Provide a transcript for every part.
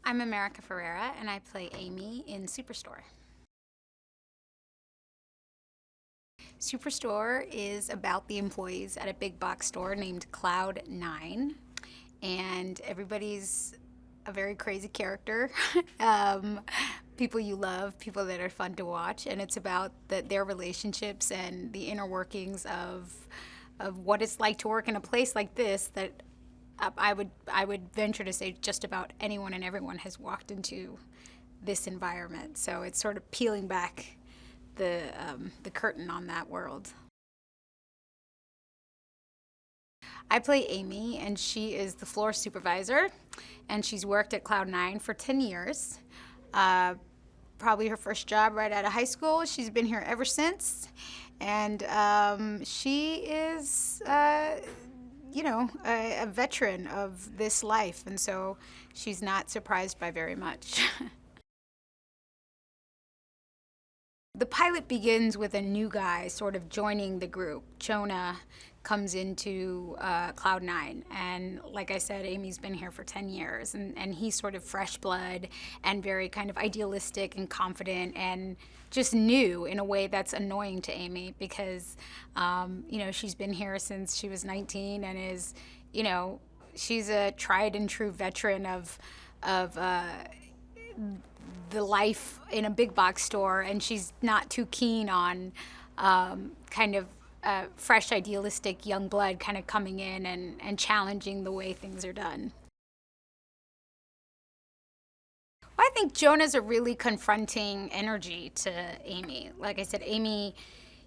I'm America Ferrera, and I play Amy in Superstore. Superstore is about the employees at a big box store named Cloud9, and everybody's a very crazy character. People you love, people that are fun to watch, and it's about their relationships and the inner workings of what it's like to work in a place like this that I would venture to say just about anyone and everyone has walked into this environment. So it's sort of peeling back the curtain on that world. I play Amy, and she is the floor supervisor, and she's worked at Cloud9 for 10 years. Probably her first job right out of high school. She's been here ever since, and she is a veteran of this life, and so she's not surprised by very much. The pilot begins with a new guy sort of joining the group. Jonah comes into Cloud9, and like I said, Amy's been here for 10 years, and he's sort of fresh blood and very kind of idealistic and confident and just new in a way that's annoying to Amy because, she's been here since she was 19 and is, she's a tried and true veteran of the life in a big box store, and she's not too keen on kind of fresh, idealistic young blood kind of coming in and challenging the way things are done. I think Jonah's a really confronting energy to Amy. Like I said, Amy,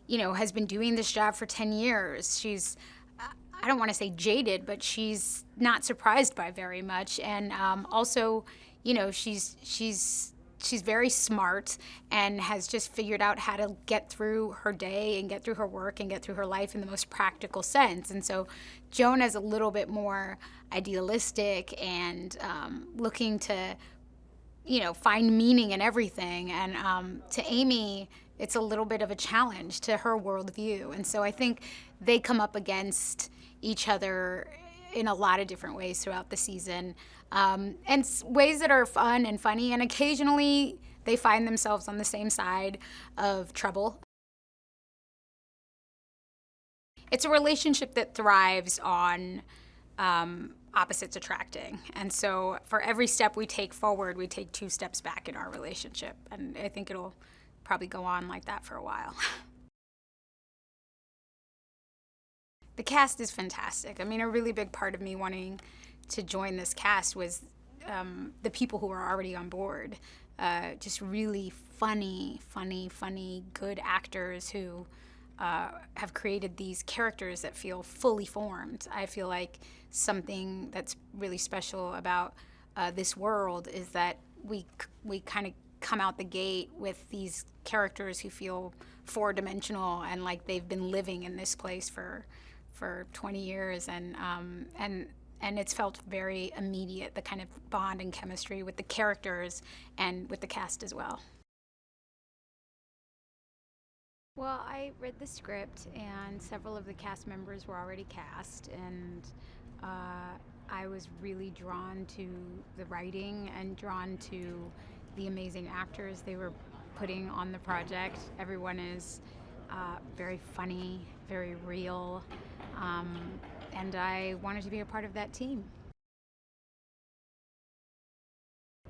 has been doing this job for 10 years. She's, I don't want to say jaded, but she's not surprised by very much. And also, she's very smart and has just figured out how to get through her day and get through her work and get through her life in the most practical sense. And so Jonah's a little bit more idealistic and looking to, find meaning in everything. And to Amy, it's a little bit of a challenge to her worldview. And so I think they come up against each other in a lot of different ways throughout the season, and ways that are fun and funny, and occasionally they find themselves on the same side of trouble. It's a relationship that thrives on opposites attracting, and so for every step we take forward, we take 2 steps back in our relationship, and I think it'll probably go on like that for a while. The cast is fantastic. I mean, a really big part of me wanting to join this cast was the people who are already on board. Just really funny, good actors who have created these characters that feel fully formed. I feel like something that's really special about this world is that we kind of come out the gate with these characters who feel 4-dimensional and like they've been living in this place for 20 years, and it's felt very immediate, the kind of bond and chemistry with the characters and with the cast as well. Well, I read the script, and several of the cast members were already cast, and I was really drawn to the writing and drawn to the amazing actors they were putting on the project. Everyone is very funny, very real, and I wanted to be a part of that team.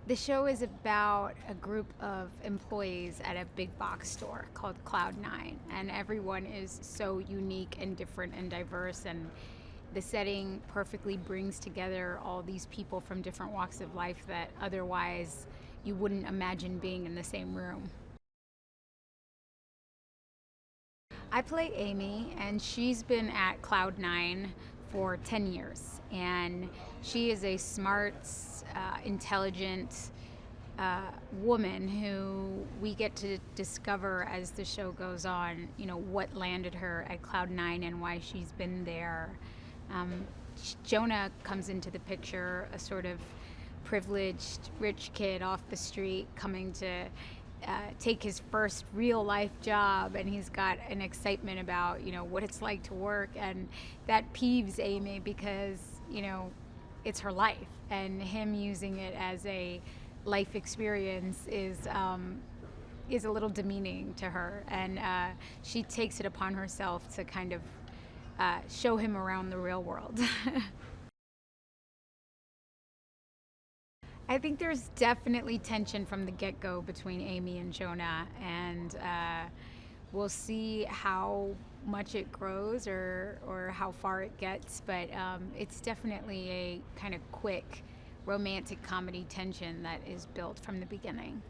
The show is about a group of employees at a big box store called Cloud9, and everyone is so unique and different and diverse, and the setting perfectly brings together all these people from different walks of life that otherwise you wouldn't imagine being in the same room. I play Amy, and she's been at Cloud9 for 10 years, and she is a smart, intelligent woman who we get to discover as the show goes on, what landed her at Cloud9 and why she's been there. Jonah comes into the picture, a sort of privileged rich kid off the street coming to take his first real life job, and he's got an excitement about what it's like to work, and that peeves Amy because it's her life, and him using it as a life experience is a little demeaning to her, and she takes it upon herself to kind of show him around the real world. I think there's definitely tension from the get-go between Amy and Jonah, and we'll see how much it grows or how far it gets, but it's definitely a kind of quick romantic comedy tension that is built from the beginning.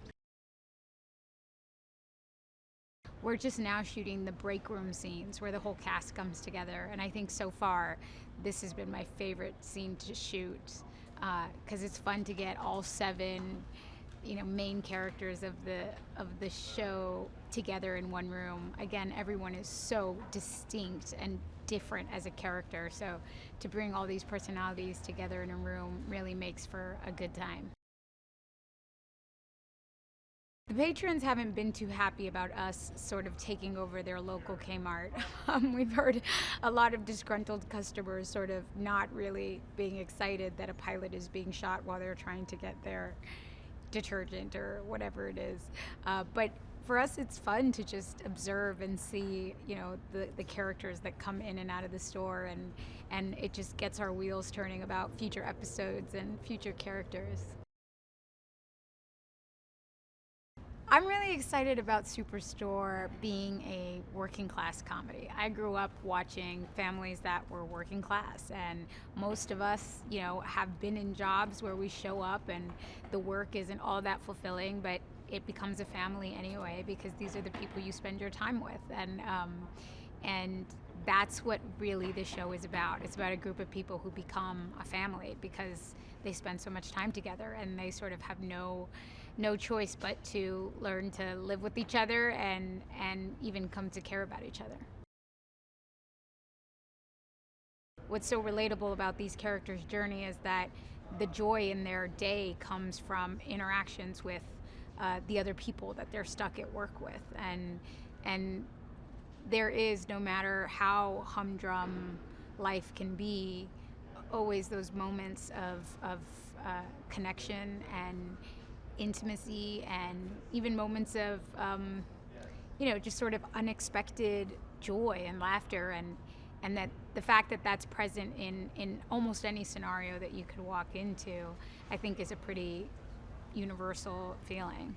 We're just now shooting the break room scenes where the whole cast comes together, and I think so far this has been my favorite scene to shoot, because it's fun to get all seven, main characters of the show together in one room. Again, everyone is so distinct and different as a character, so to bring all these personalities together in a room really makes for a good time. The patrons haven't been too happy about us sort of taking over their local Kmart. We've heard a lot of disgruntled customers sort of not really being excited that a pilot is being shot while they're trying to get their detergent or whatever it is. But for us, it's fun to just observe and see, the characters that come in and out of the store, and it just gets our wheels turning about future episodes and future characters. I'm really excited about Superstore being a working class comedy. I grew up watching families that were working class, and most of us, have been in jobs where we show up and the work isn't all that fulfilling, but it becomes a family anyway because these are the people you spend your time with, and that's what really the show is about. It's about a group of people who become a family because they spend so much time together, and they sort of have no choice but to learn to live with each other and even come to care about each other. What's so relatable about these characters' journey is that the joy in their day comes from interactions with the other people that they're stuck at work with, and there is, no matter how humdrum life can be, always those moments of connection and intimacy, and even moments of just sort of unexpected joy and laughter, and that the fact that that's present in almost any scenario that you could walk into, I think is a pretty universal feeling.